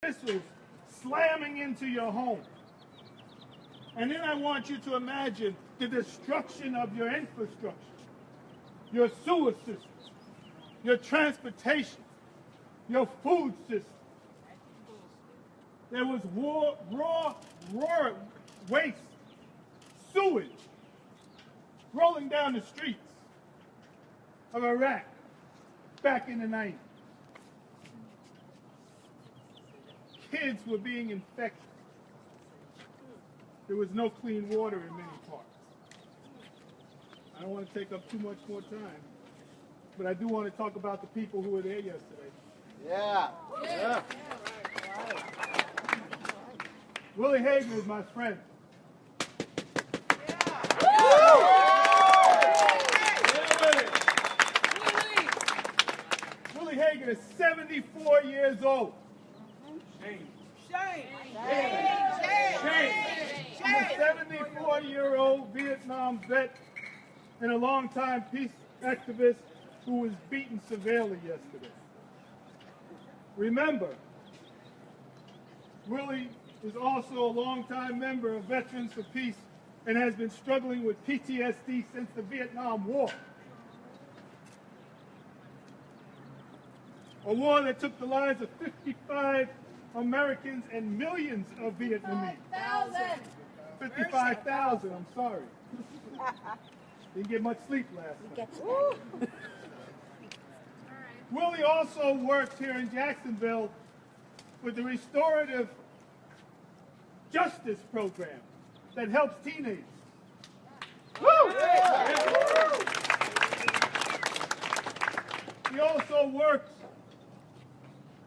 missiles slamming into your home. And then I want you to imagine the destruction of your infrastructure, your sewer system, your transportation, your food system. There was raw waste, sewage rolling down the streets of Iraq back in the 90s. Kids were being infected. There was no clean water in many parts. I don't want to take up too much more time, but I do want to talk about the people who were there yesterday. Yeah. Yeah. Willie Hagen is my friend. Willie Hagen is 74 years old. Shame. He's a 74-year-old Vietnam vet and a longtime peace activist who was beaten severely yesterday. Remember, Willie is also a longtime member of Veterans for Peace and has been struggling with PTSD since the Vietnam War. A war that took the lives of 55 Americans and millions of Vietnamese. 55,000, I'm sorry. Didn't get much sleep last night. Willie also works here in Jacksonville with the Restorative Justice Program that helps teenagers. He also works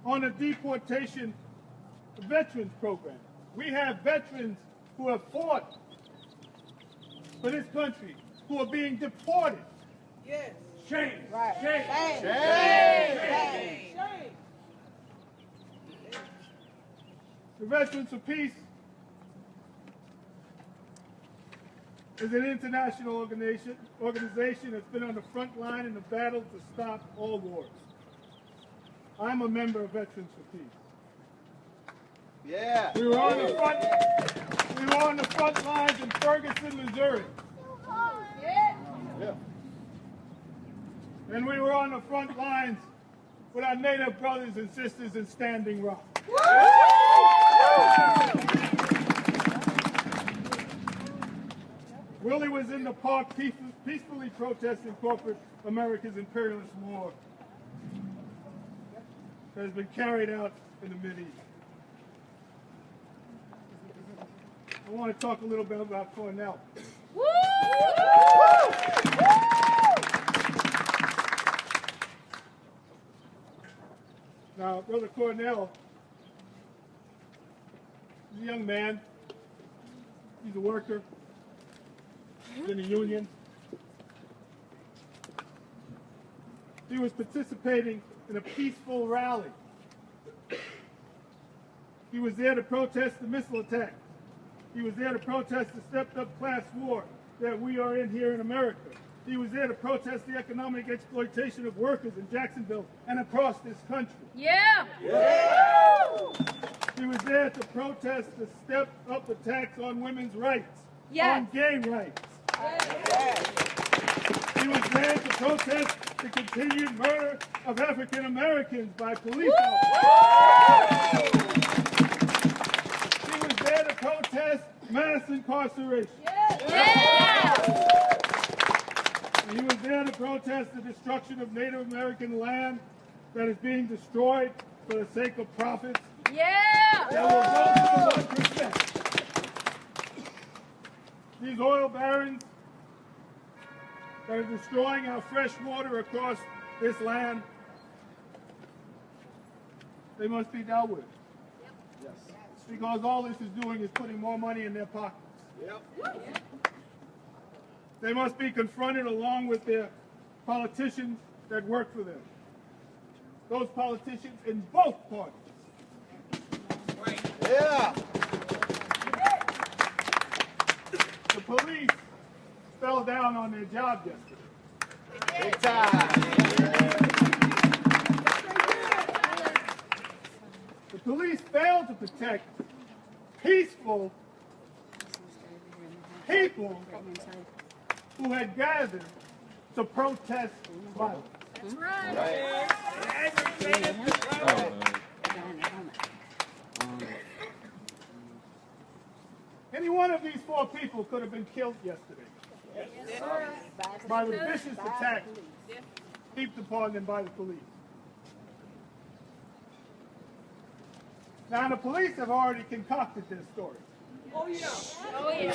on a deportation veterans program. We have veterans who have fought for this country who are being deported. Yes. Shame. Right. Shame. Shame. Shame. The Veterans for Peace is an international organization that's been on the front line in the battle to stop all wars. I'm a member of Veterans for Peace. Yeah. We were on the front lines in Ferguson, Missouri. Yeah. And we were on the front lines with our Native brothers and sisters in Standing Rock. Willie was in the park peacefully protesting corporate America's imperialist war that has been carried out in the Mideast. I want to talk a little bit about Cornell. Now, Brother Cornell is a young man. He's a worker. He's in a union. He was participating in a peaceful rally. He was there to protest the missile attack. He was there to protest the stepped-up class war that we are in here in America. He was there to protest the economic exploitation of workers in Jacksonville and across this country. Yeah! He was there to protest the stepped-up attacks on women's rights, Yes. on gay rights. He was there to protest the continued murder of African Americans by police officers. He was there to protest mass incarceration. And he was there to protest the destruction of Native American land that is being destroyed for the sake of profits. That will go to the 1%. These oil barons that are destroying our fresh water across this land, they must be dealt with. Yes. Because all this is doing is putting more money in their pockets. Yep. They must be confronted along with their politicians that work for them. Those politicians in both parties. Yeah. The police fell down on their job yesterday. Big time. The police failed to protect peaceful people who had gathered to protest violence. That's right. Any one of these 4 people could have been killed yesterday by the vicious attack heaped upon them by the police. Now, the police have already concocted this story. Oh, yeah. Oh, yeah.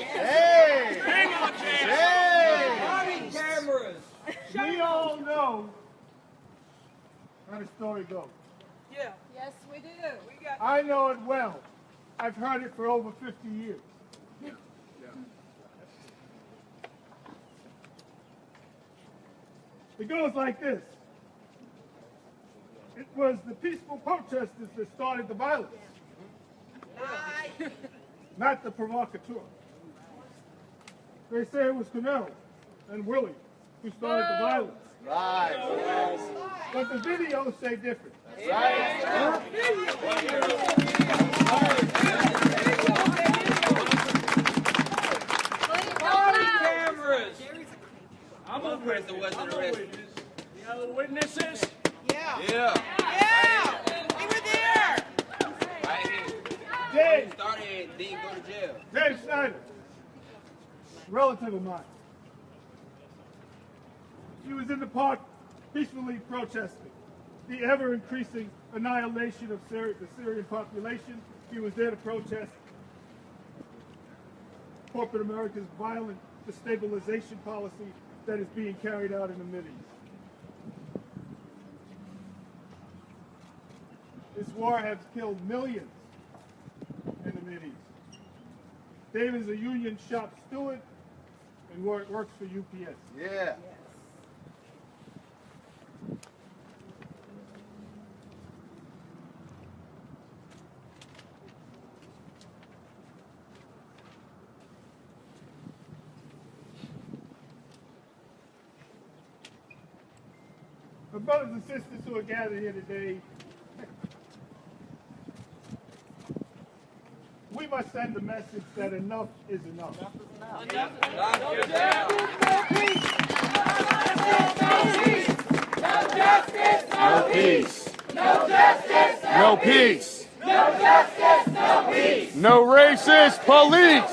Hey! Hey! Body cameras. We all know how the story goes. Yeah. Yes, we do. We got. I know it well. I've heard it for over 50 years. It goes like this. It was the peaceful protesters that started the violence, not the provocateur. They say it was Canelo and Willie who started the violence, Right. but the videos say different. Body cameras. I'm a person wasn't arrested. The other witnesses? Yeah. Yeah. Yeah. We were there. Right here. Dave, Started, didn't go to jail. Dave Snyder, relative of mine. He was in the park peacefully protesting the ever-increasing annihilation of the Syrian population. He was there to protest corporate America's violent destabilization policy that is being carried out in the Mideast. This war has killed millions in the Mideast. Dave is a union shop steward and works for UPS. Yeah. My brothers and sisters who are gathered here today, we must send a message that enough is enough. No peace. No justice. No peace. No justice. No peace. No racist police.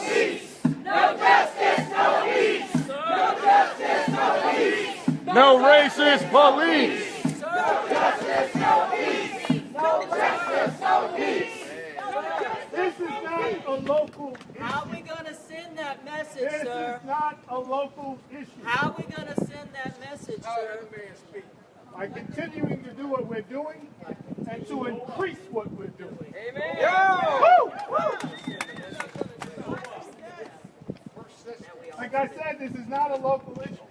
No justice. No peace. No justice. No peace. No racist police. No justice. No peace. No justice. No peace. This is not a local issue. How are we gonna send that message, This sir? is not a local issue. How are we gonna send that message, sir? By continuing to do what we're doing and to increase what we're doing. Like I said, this is not a local issue.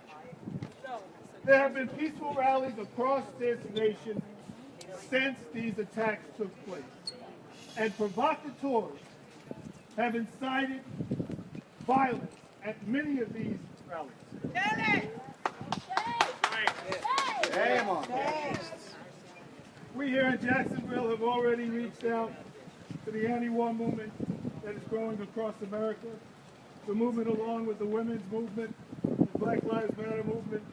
There have been peaceful rallies across this nation since these attacks took place. And provocateurs have incited violence at many of these rallies. Damn on. We here in Jacksonville have already reached out to the anti-war movement that is growing across America. The movement along with the women's movement, the Black Lives Matter movement,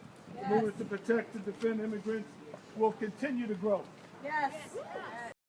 the movement to protect and defend immigrants will continue to grow. Yes.